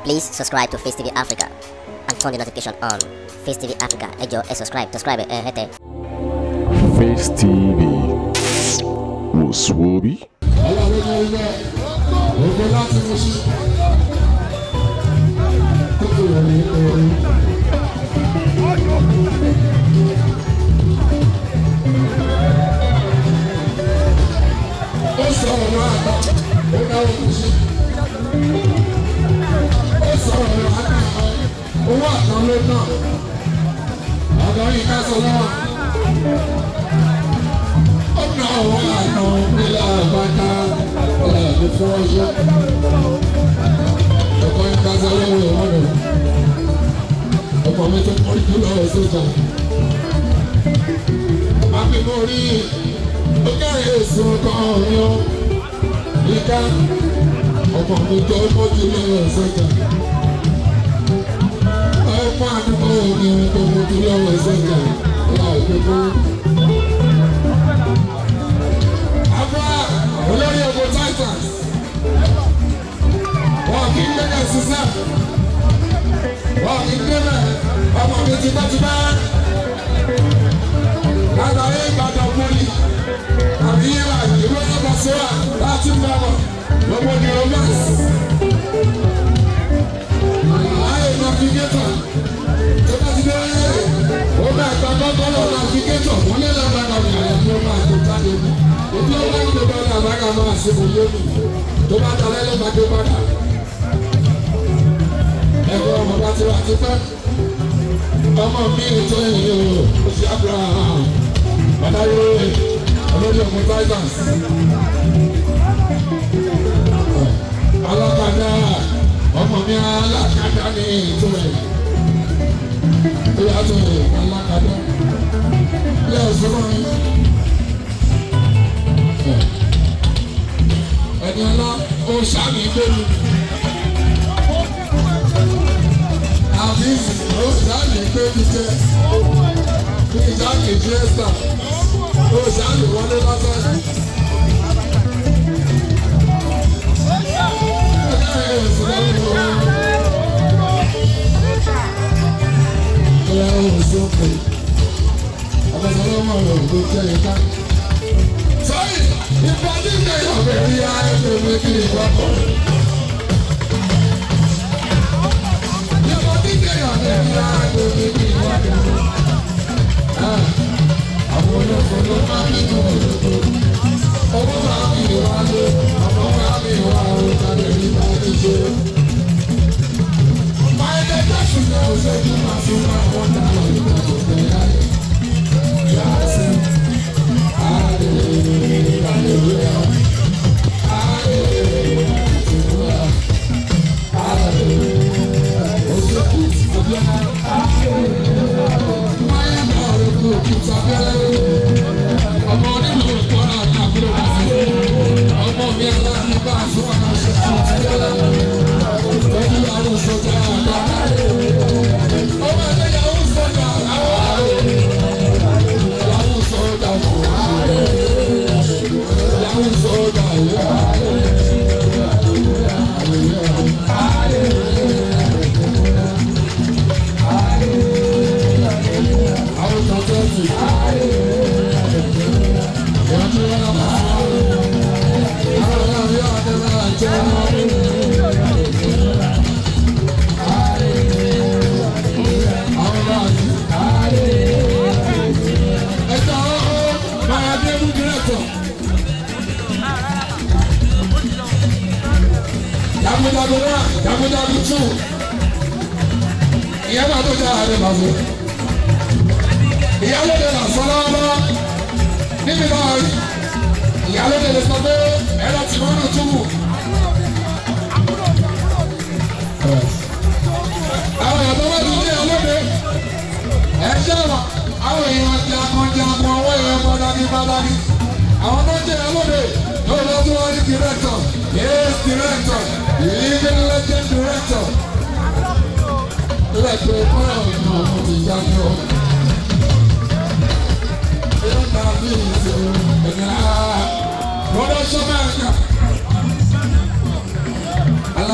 Please subscribe to Face TV Africa and turn the notification on. Face TV Africa, ẹ jọ̀ọ́ ẹ subscribe, hete. Face TV was Swoby.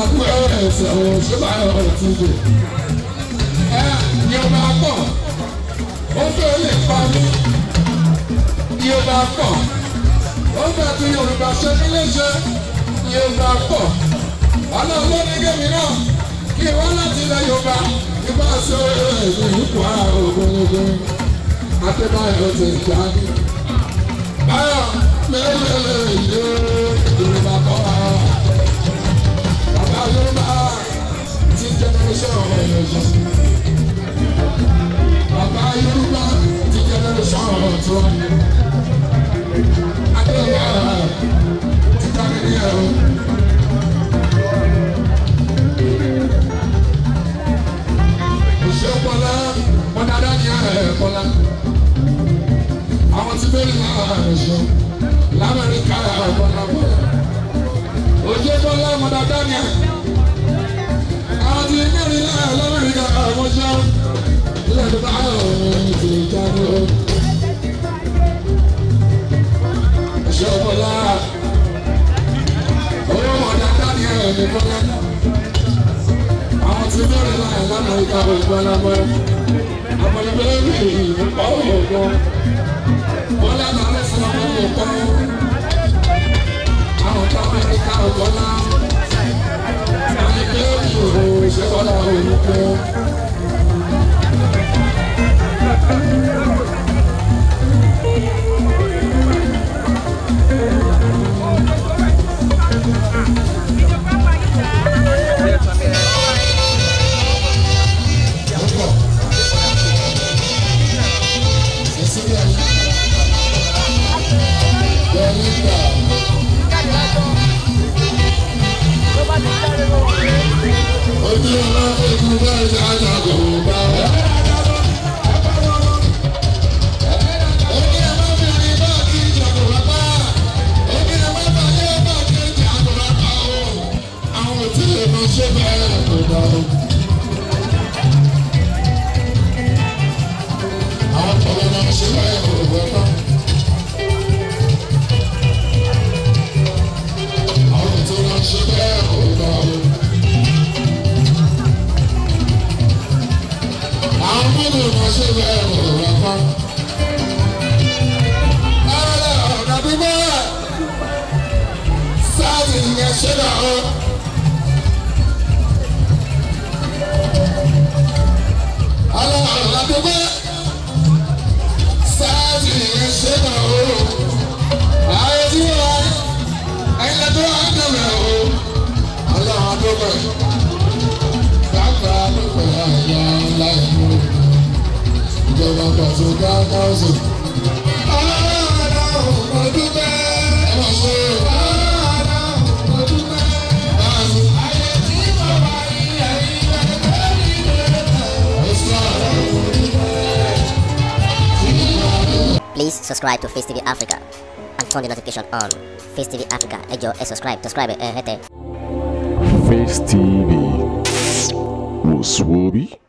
àlàkù ẹsẹ̀ ọ̀hún ṣé báyọ̀ ti dè. Yorùbá pọ̀ ó fẹ́ lè pa mí. Yorùbá pọ̀ ó fẹ́ fi Yorùbá ṣe mí léṣe. Yorùbá pọ̀ ọlọ́run ló ní gẹ́mi náà kí wọ́n láti ilẹ̀ Yorùbá nípa ṣe èdè ìkú ògbóngbó Adébáyọ̀ ti jà ní. Báyọ̀ mẹ́lẹ̀lẹ̀ yé Yorùbá pọ̀ bàbá Yorùbá ti generation ọ̀rọ̀ bàbá Yorùbá ti generation ọ̀rọ̀ tó Adébáyọ̀ ti jà ní ẹ̀rọ. Bọ́lá wọn dáadáa ní Bọ́lá àwọn tí bẹ́ẹ̀ ní àṣọ l'Amẹ́ríkà Bọ́lá òjò Bọ́lá wọn dáadáa ní àwọn tí bẹ́ẹ̀ ní l'Amẹ́ríkà àmọ́ṣọ́ ilẹ̀ tó bá ti jáde o. Ṣé Bọ́lá owó wọn dáadáa ní Bọ́lá. Àwọn tí bẹ́ẹ̀ ní l'Amẹ́ríkà Bọ́lá mọ́ àwọn ìbẹ̀rẹ̀ mi nípa ọ̀gbọ́n Bọ́lá náà lè sọ ọmọ ọ̀gbọ́n àwọn tó Amẹ́ríkà Bọ́lá àwọn ìbẹ̀rẹ̀ mi ò ṣe Bọ́lá olùkọ́. Please subscribe to Face TV Africa and turn the notification on. Face TV Africa, ẹ jọ̀ọ́ ẹ subscribe hete. Face TV was Swoby.